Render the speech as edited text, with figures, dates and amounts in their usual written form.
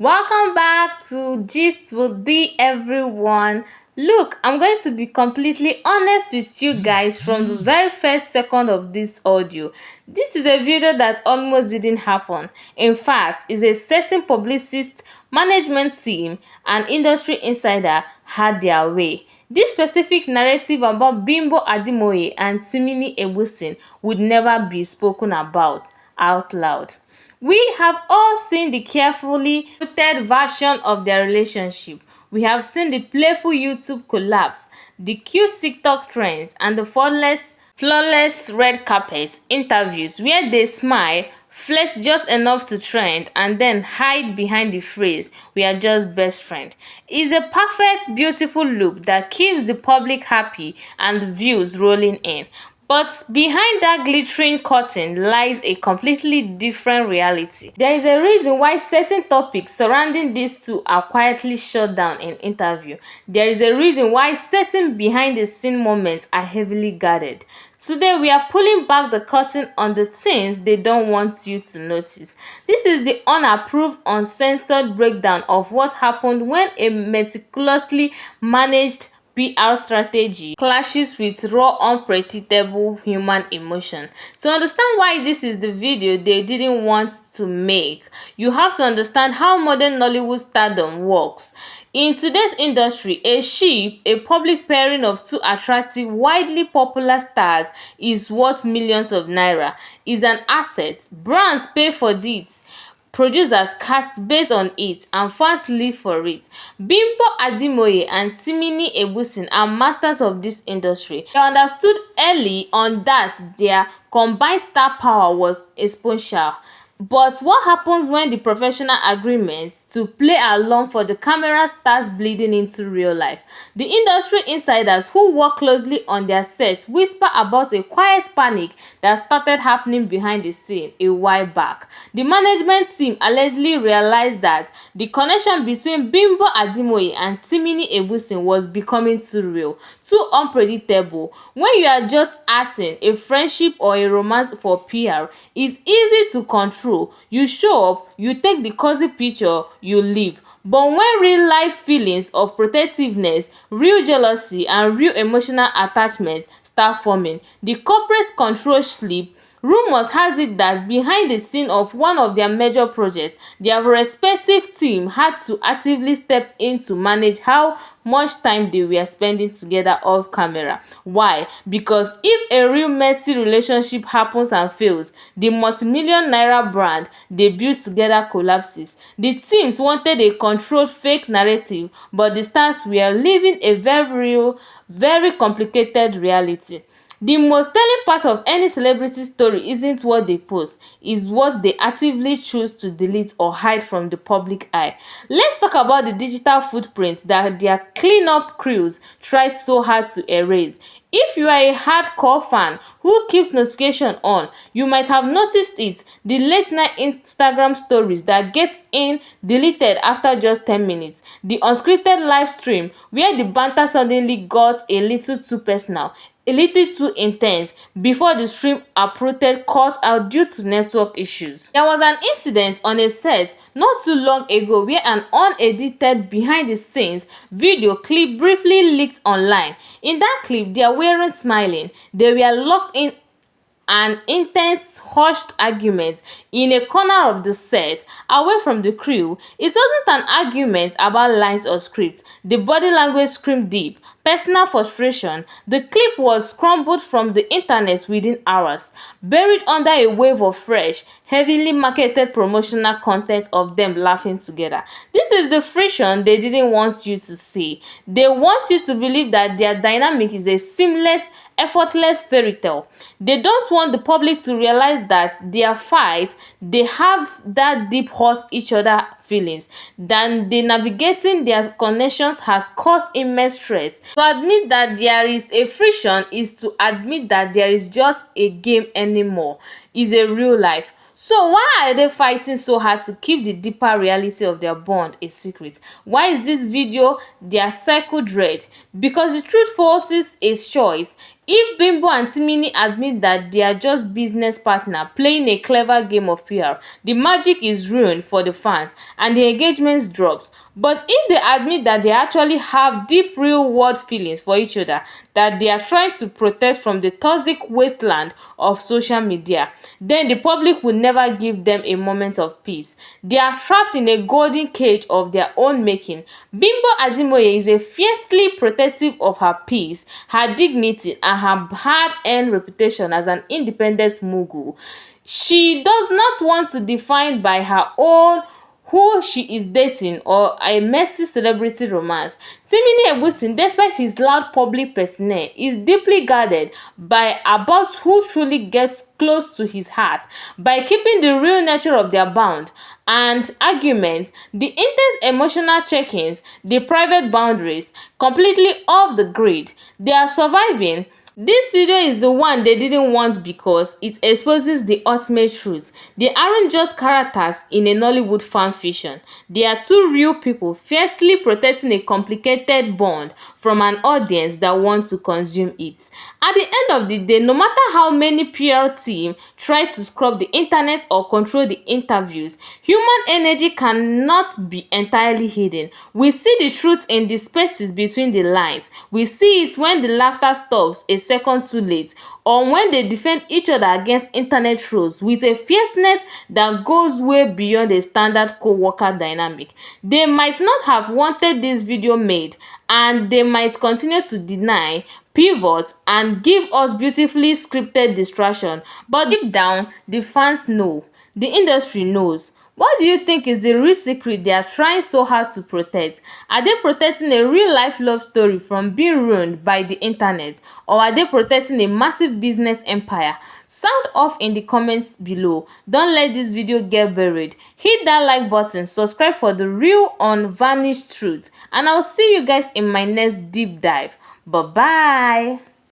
Welcome back to Gist with the everyone. Look, I'm going to be completely honest with you guys from the very first second of this audio. This is a video that almost didn't happen. In fact, it's a certain publicist, management team, and industry insider had their way. This specific narrative about Bimbo Ademoye and Timini Egbuson would never be spoken about out loud. We have all seen the carefully curated version of their relationship. We have seen the playful YouTube collapse, the cute TikTok trends, and the flawless red carpet interviews where they smile, flirt just enough to trend, and then hide behind the phrase, "We are just best friends." It's a perfect, beautiful look that keeps the public happy and the views rolling in. But behind that glittering curtain lies a completely different reality. There is a reason why certain topics surrounding these two are quietly shut down in interview. There is a reason why certain behind-the-scene moments are heavily guarded. Today, we are pulling back the curtain on the things they don't want you to notice. This is the unapproved, uncensored breakdown of what happened when a meticulously managed PR strategy clashes with raw, unpredictable human emotion. To understand why this is the video they didn't want to make, you have to understand how modern Nollywood stardom works. In today's industry, a public pairing of two attractive, widely popular stars is worth millions of naira, is an asset. Brands pay for it, producers cast based on it, and fans live for it. Bimbo Ademoye and Timini Egbuson are masters of this industry. They understood early on that their combined star power was exponential. But what happens when the professional agreement to play along for the camera starts bleeding into real life? The industry insiders who work closely on their sets whisper about a quiet panic that started happening behind the scene a while back. The management team allegedly realized that the connection between Bimbo Ademoye and Timini Egbuson was becoming too real, too unpredictable. When you are just acting a friendship or a romance for PR, it's easy to control. You show up, you take the cozy picture, you leave. But when real life feelings of protectiveness, real jealousy, and real emotional attachment start forming, the corporate control slip. Rumors has it that behind the scene of one of their major projects, their respective team had to actively step in to manage how much time they were spending together off camera. Why? Because if a real messy relationship happens and fails, the multi-million naira brand they built together collapses. The teams wanted a controlled fake narrative, but the stars were living a very real, very complicated reality. The most telling part of any celebrity story isn't what they post, is what they actively choose to delete or hide from the public eye. Let's talk about the digital footprint that their cleanup crews tried so hard to erase. If you are a hardcore fan who keeps notification on, you might have noticed it, the late night Instagram stories that gets in deleted after just 10 minutes, the unscripted live stream where the banter suddenly got a little too personal, a little too intense before the stream uprooted cut out due to network issues. There was an incident on a set not too long ago where an unedited behind the scenes video clip briefly leaked online. In that clip, they weren't smiling, they were locked in an intense, hushed argument in a corner of the set, away from the crew. It wasn't an argument about lines or scripts. The body language screamed deep, personal frustration. The clip was scrambled from the internet within hours, buried under a wave of fresh, heavily marketed promotional content of them laughing together. This is the friction they didn't want you to see. They want you to believe that their dynamic is a seamless, effortless fairy tale. They don't want the public to realize that their fight, they have that deep hurt each other feelings, than the navigating their connections has caused immense stress. To admit that there is a friction is to admit that there is just a game anymore, is a real life. So why are they fighting so hard to keep the deeper reality of their bond a secret? Why is this video their cycle dread? Because the truth forces a choice. If Bimbo and Timini admit that they are just business partners playing a clever game of PR, the magic is ruined for the fans and the engagement drops. But if they admit that they actually have deep real-world feelings for each other, that they are trying to protect from the toxic wasteland of social media, then the public will never give them a moment of peace. They are trapped in a golden cage of their own making. Bimbo Ademoye is a fiercely protective of her peace, her dignity, and her hard-earned reputation as an independent mogul. She does not want to define by her own who she is dating or a messy celebrity romance. Timini Egbuson, despite his loud public persona, is deeply guarded by about who truly gets close to his heart. By keeping the real nature of their bond and argument, the intense emotional check-ins, the private boundaries, completely off the grid, they are surviving. This video is the one they didn't want because it exposes the ultimate truth. They aren't just characters in a Nollywood fan fiction. They are two real people fiercely protecting a complicated bond from an audience that wants to consume it. At the end of the day, no matter how many PR team try to scrub the internet or control the interviews, human energy cannot be entirely hidden. We see the truth in the spaces between the lines. We see it when the laughter stops a second too late, or when they defend each other against internet trolls with a fierceness that goes way beyond a standard co-worker dynamic. They might not have wanted this video made, and they might continue to deny, pivot, and give us beautifully scripted distraction, but deep down the fans know, the industry knows. What do you think is the real secret they are trying so hard to protect? Are they protecting a real-life love story from being ruined by the internet, or are they protecting a massive business empire? Sound off in the comments below. Don't let this video get buried. Hit that like button, subscribe for the real unvarnished truth, and I'll see you guys in my next deep dive. Bye-bye.